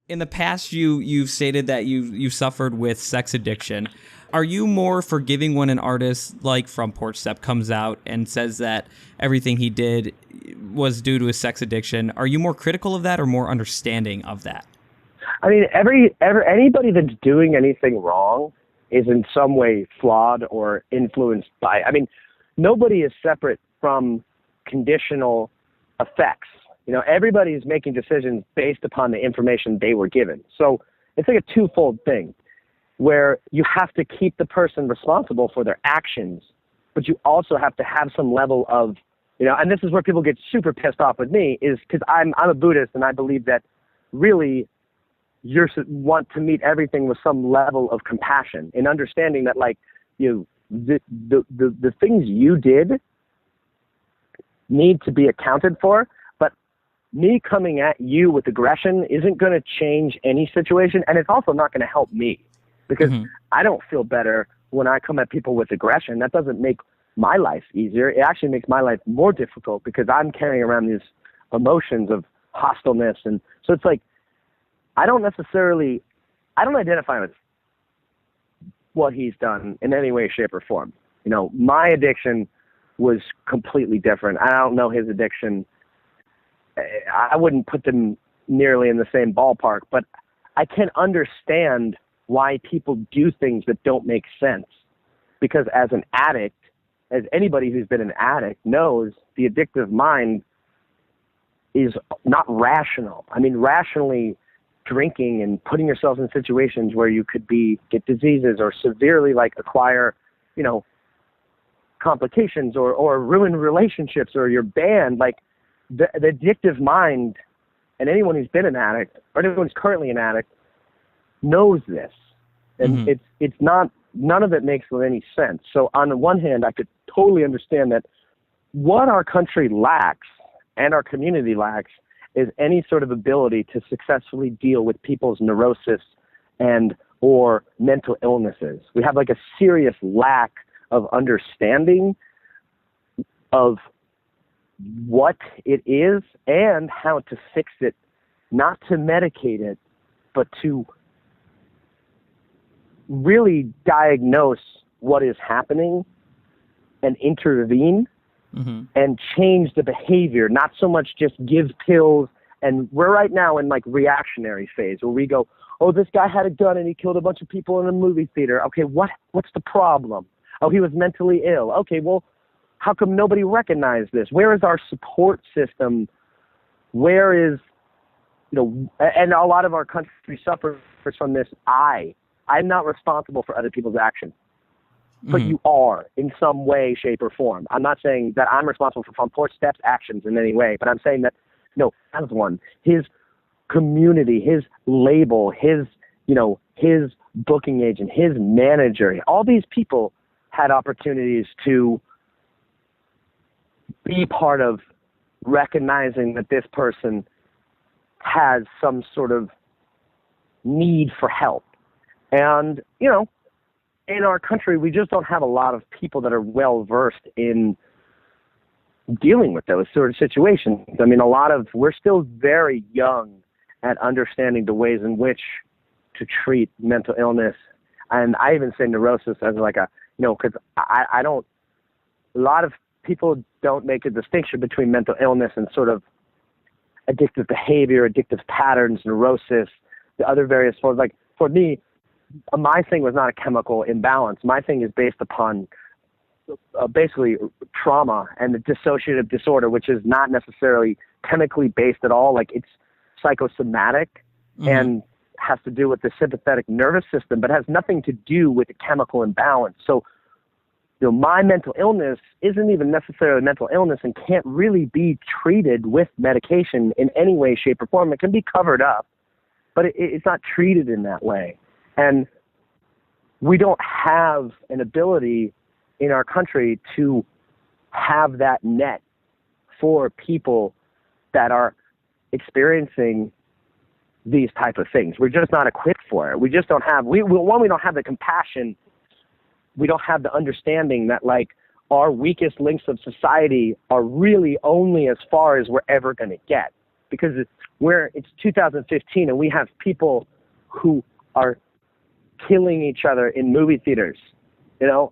In the past, you've stated that you suffered with sex addiction. Are you more forgiving when an artist like Front Porch Step comes out and says that everything he did was due to his sex addiction? Are you more critical of that or more understanding of that? I mean, anybody that's doing anything wrong is in some way flawed or influenced by. I mean, nobody is separate from conditional effects. You know, everybody is making decisions based upon the information they were given. So it's like a twofold thing where you have to keep the person responsible for their actions, but you also have to have some level of, you know, and this is where people get super pissed off with me, is because I'm a Buddhist and I believe that really you want to meet everything with some level of compassion and understanding that, like, you know, the things you did need to be accounted for. Me coming at you with aggression isn't going to change any situation, and it's also not going to help me because I don't feel better when I come at people with aggression. That doesn't make my life easier. It actually makes my life more difficult because I'm carrying around these emotions of hostileness. And so it's like I don't identify with what he's done in any way, shape, or form. You know, my addiction was completely different. I don't know his addiction. I wouldn't put them nearly in the same ballpark, but I can understand why people do things that don't make sense. Because as an addict, as anybody who's been an addict knows, the addictive mind is not rational. I mean, rationally drinking and putting yourself in situations where you could get diseases or severely acquire, you know, complications or ruin relationships or you're banned, the addictive mind, and anyone who's been an addict or anyone who's currently an addict knows this. And it's not, none of it makes any sense. So on the one hand, I could totally understand that what our country lacks and our community lacks is any sort of ability to successfully deal with people's neurosis and or mental illnesses. We have a serious lack of understanding of what it is and how to fix it, not to medicate it, but to really diagnose what is happening and intervene and change the behavior, not so much just give pills. And we're right now in reactionary phase where we go, oh, this guy had a gun and he killed a bunch of people in a movie theater. Okay, what's the problem? Oh, he was mentally ill. Okay, well, how come nobody recognized this? Where is our support system? Where is, you know, and a lot of our country suffers from this. I'm not responsible for other people's actions, but you are in some way, shape, or form. I'm not saying that I'm responsible for Front Porch Step's actions in any way, but I'm saying that, no, as one, his community, his label, his booking agent, his manager, all these people had opportunities to be part of recognizing that this person has some sort of need for help. And, you know, in our country, we just don't have a lot of people that are well-versed in dealing with those sort of situations. I mean, we're still very young at understanding the ways in which to treat mental illness. And I even say neurosis as because a lot of people don't make a distinction between mental illness and sort of addictive behavior, addictive patterns, neurosis, the other various forms. For me, my thing was not a chemical imbalance. My thing is based upon basically trauma and the dissociative disorder, which is not necessarily chemically based at all. It's psychosomatic and has to do with the sympathetic nervous system, but has nothing to do with the chemical imbalance. So, you know, my mental illness isn't even necessarily mental illness and can't really be treated with medication in any way, shape, or form. It can be covered up, but it's not treated in that way. And we don't have an ability in our country to have that net for people that are experiencing these type of things. We're just not equipped for it. We just don't have, we don't have the compassion. We don't have the understanding that our weakest links of society are really only as far as we're ever going to get. because it's 2015 and we have people who are killing each other in movie theaters, you know,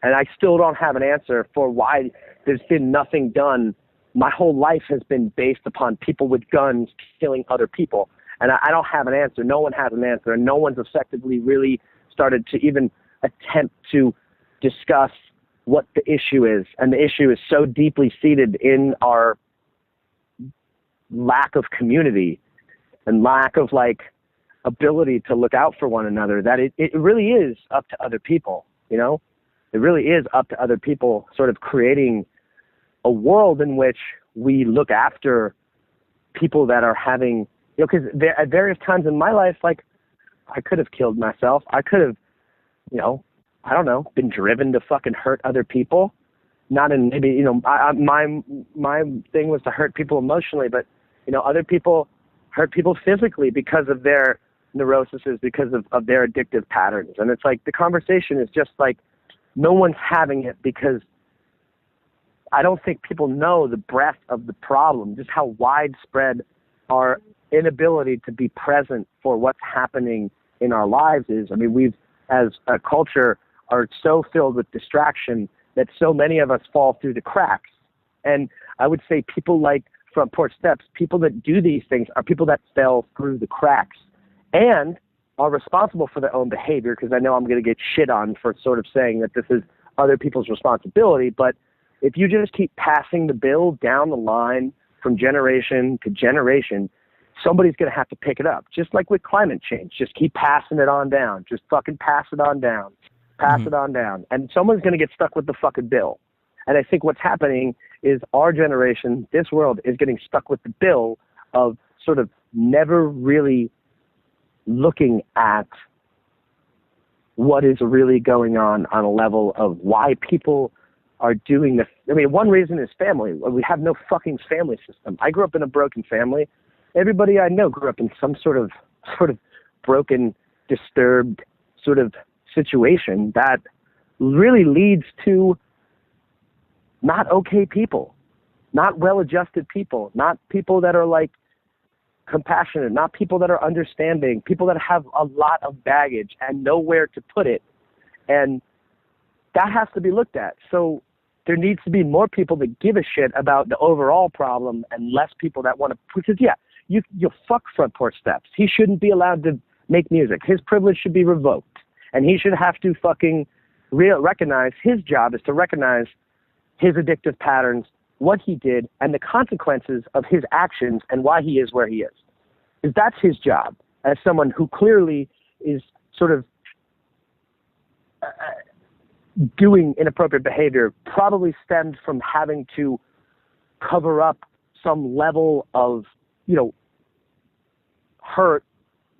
and I still don't have an answer for why there's been nothing done. My whole life has been based upon people with guns killing other people, and I don't have an answer. No one has an answer, and no one's effectively really started to even attempt to discuss what the issue is. And the issue is so deeply seated in our lack of community and lack of like ability to look out for one another that it really is up to other people, you know? It really is up to other people sort of creating a world in which we look after people that are having, you know, because at various times in my life, like I could have killed myself. I could have, you know, I don't know, been driven to fucking hurt other people. Not in maybe, you know, my thing was to hurt people emotionally, but, you know, other people hurt people physically because of their neuroses, because of their addictive patterns. And it's like the conversation is just like no one's having it because I don't think people know the breadth of the problem, just how widespread our inability to be present for what's happening in our lives is. I mean, we've, as a culture, are so filled with distraction that so many of us fall through the cracks. And I would say people like Front Porch Steps, people that do these things are people that fell through the cracks and are responsible for their own behavior, because I know I'm going to get shit on for sort of saying that this is other people's responsibility. But if you just keep passing the bill down the line from generation to generation, somebody's going to have to pick it up. Just like with climate change, just keep passing it on down. Just fucking pass it on down. Pass it on down. And someone's going to get stuck with the fucking bill. And I think what's happening is our generation, this world, is getting stuck with the bill of sort of never really looking at what is really going on a level of why people are doing this. I mean, one reason is family. We have no fucking family system. I grew up in a broken family. Everybody I know grew up in some sort of broken, disturbed sort of situation that really leads to not okay people, not well-adjusted people, not people that are like compassionate, not people that are understanding, people that have a lot of baggage and nowhere to put it. And that has to be looked at. So there needs to be more people that give a shit about the overall problem and less people that want to, because you fuck Front Porch Steps. He shouldn't be allowed to make music. His privilege should be revoked. And he should have to fucking recognize, his job is to recognize his addictive patterns, what he did, and the consequences of his actions and why he is where he is. Because that's his job as someone who clearly is sort of doing inappropriate behavior, probably stemmed from having to cover up some level of, you know, hurt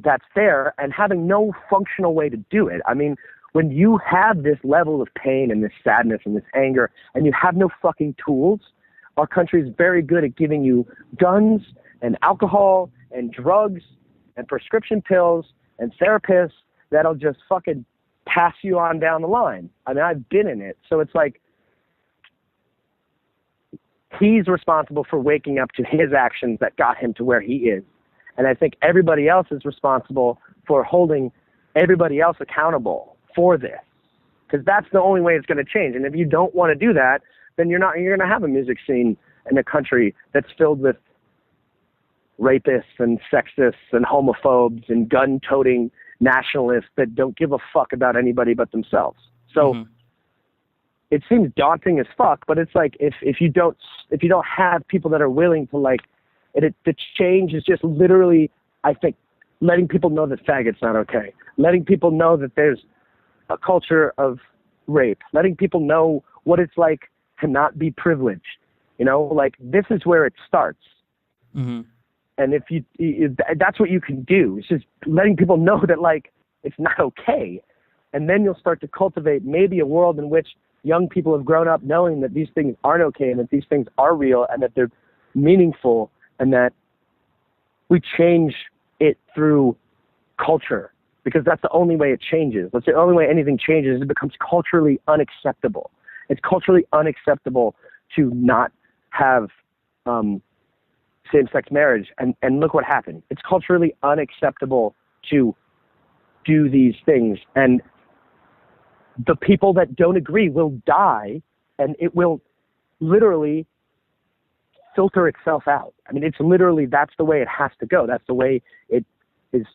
that's there and having no functional way to do it. I mean, when you have this level of pain and this sadness and this anger and you have no fucking tools, our country is very good at giving you guns and alcohol and drugs and prescription pills and therapists that'll just fucking pass you on down the line. I mean, I've been in it. So it's like he's responsible for waking up to his actions that got him to where he is. And I think everybody else is responsible for holding everybody else accountable for this, because that's the only way it's going to change. And if you don't want to do that, then you're going to have a music scene in a country that's filled with rapists and sexists and homophobes and gun-toting nationalists that don't give a fuck about anybody but themselves. So it seems daunting as fuck, but it's like if you don't have people that are willing to like, the change is just literally, I think, letting people know that faggot's not okay, letting people know that there's a culture of rape, letting people know what it's like to not be privileged. You know, like this is where it starts. And if that's what you can do. It's just letting people know that like it's not okay, and then you'll start to cultivate maybe a world in which young people have grown up knowing that these things aren't okay and that these things are real and that they're meaningful, and that we change it through culture, because that's the only way it changes. That's the only way anything changes, is it becomes culturally unacceptable. It's culturally unacceptable to not have same-sex marriage, and look what happened. It's culturally unacceptable to do these things, and the people that don't agree will die, and it will literally filter itself out. I mean, it's literally, that's the way it has to go. That's the way it is,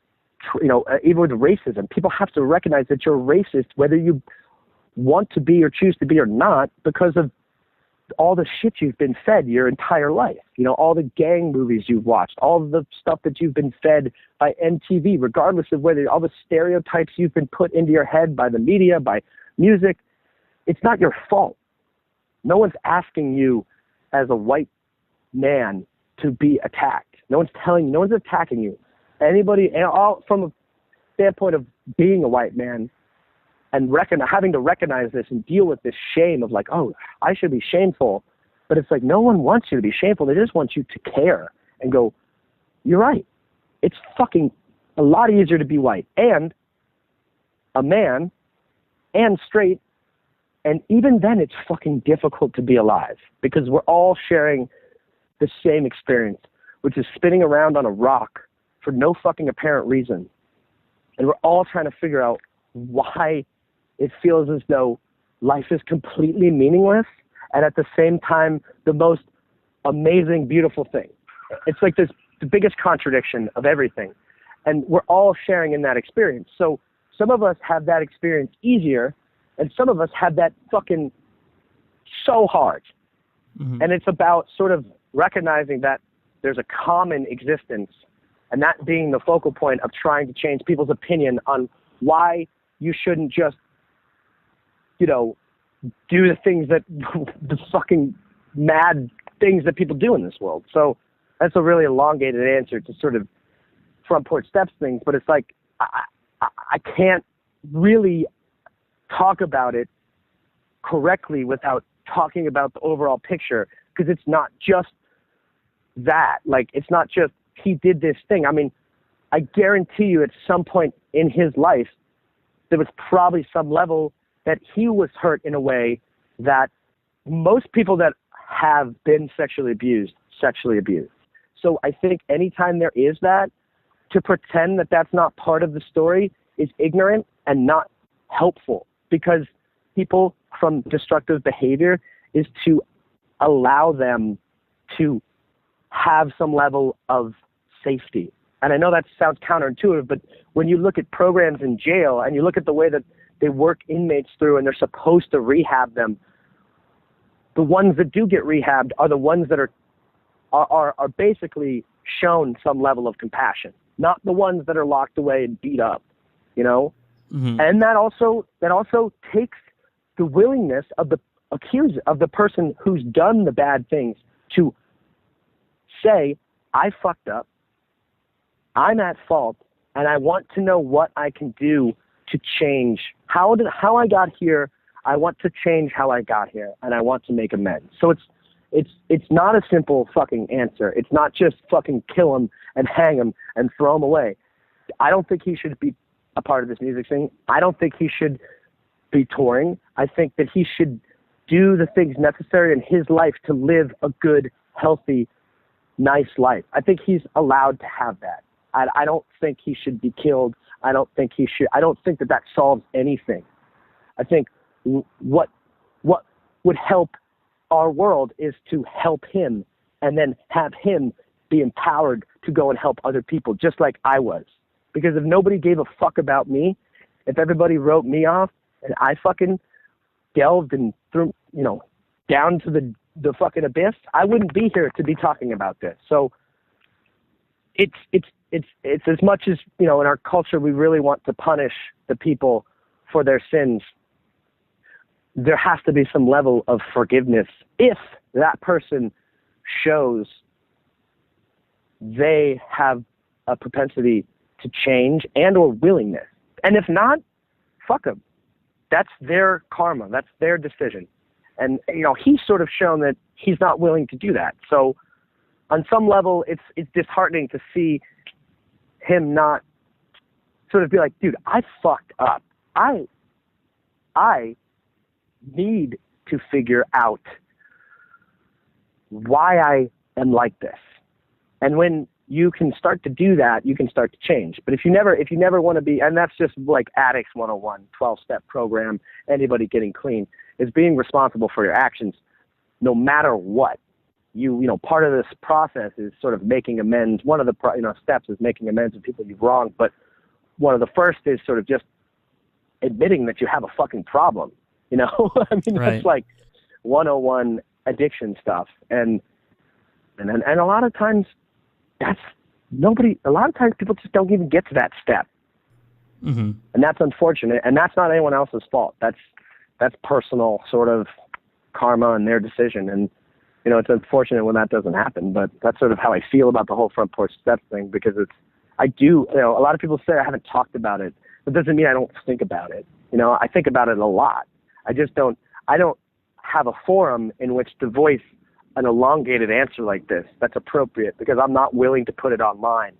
even with racism, people have to recognize that you're racist, whether you want to be or choose to be or not, because of all the shit you've been fed your entire life. All the gang movies you've watched, all the stuff that you've been fed by MTV, regardless of whether all the stereotypes you've been put into your head by the media, by music. It's not your fault. No one's asking you as a white man to be attacked. No one's attacking you. Anybody, and all from a standpoint of being a white man, and having to recognize this and deal with this shame of like, oh, I should be shameful. But it's like, no one wants you to be shameful. They just want you to care and go, you're right. It's fucking a lot easier to be white and a man and straight. And even then it's fucking difficult to be alive, because we're all sharing the same experience, which is spinning around on a rock for no fucking apparent reason. And we're all trying to figure out why it feels as though life is completely meaningless, and at the same time, the most amazing, beautiful thing. It's like the biggest contradiction of everything. And we're all sharing in that experience. So some of us have that experience easier, and some of us have that fucking so hard. Mm-hmm. And it's about sort of recognizing that there's a common existence, and that being the focal point of trying to change people's opinion on why you shouldn't just do the things that the fucking mad things that people do in this world. So that's a really elongated answer to sort of Front Porch Steps things, but it's like I can't really talk about it correctly without talking about the overall picture, because it's not just that. Like, it's not just he did this thing. I mean, I guarantee you at some point in his life, there was probably some level that he was hurt in a way that most people that have been sexually abused. So I think anytime there is that, to pretend that that's not part of the story is ignorant and not helpful, because people from destructive behavior is to allow them to have some level of safety. And I know that sounds counterintuitive, but when you look at programs in jail and you look at the way that they work inmates through and they're supposed to rehab them, the ones that do get rehabbed are the ones that are basically shown some level of compassion, not the ones that are locked away and beat up, Mm-hmm. And that also takes the willingness of the accuser, of the person who's done the bad things, to say, I fucked up, I'm at fault, and I want to know what I can do to change how I got here. I want to change how I got here, and I want to make amends. So it's not a simple fucking answer. It's not just fucking kill him and hang him and throw him away. I don't think he should be a part of this music thing. I don't think he should be touring. I think that he should do the things necessary in his life to live a good, healthy, nice life. I think he's allowed to have that. I don't think he should be killed. I don't think that solves anything. I think what would help our world is to help him, and then have him be empowered to go and help other people, just like I was. Because if nobody gave a fuck about me, if everybody wrote me off and I fucking delved and threw, down to the fucking abyss, I wouldn't be here to be talking about this. So it's as much as, in our culture, we really want to punish the people for their sins. There has to be some level of forgiveness if that person shows they have a propensity to change and or willingness. And if not, fuck them. That's their karma. That's their decision. And, he's sort of shown that he's not willing to do that. So on some level, it's disheartening to see him not sort of be like, dude, I fucked up. I need to figure out why I am like this. And when you can start to do that, you can start to change. But if you never want to be, and that's just like Addicts 101, 12-step program, anybody getting clean, is being responsible for your actions no matter what. You know, part of this process is sort of making amends. One of the steps is making amends with people you've wronged, but one of the first is sort of just admitting that you have a fucking problem. You know, I mean, Right. That's like 101 addiction stuff. And a lot of times a lot of times people just don't even get to that step. Mm-hmm. And that's unfortunate. And that's not anyone else's fault. That's personal sort of karma and their decision. And, you know, it's unfortunate when that doesn't happen, but that's sort of how I feel about the whole Front Porch Step thing, because a lot of people say I haven't talked about it. That doesn't mean I don't think about it. You know, I think about it a lot. I don't have a forum in which to voice an elongated answer like this that's appropriate, because I'm not willing to put it online.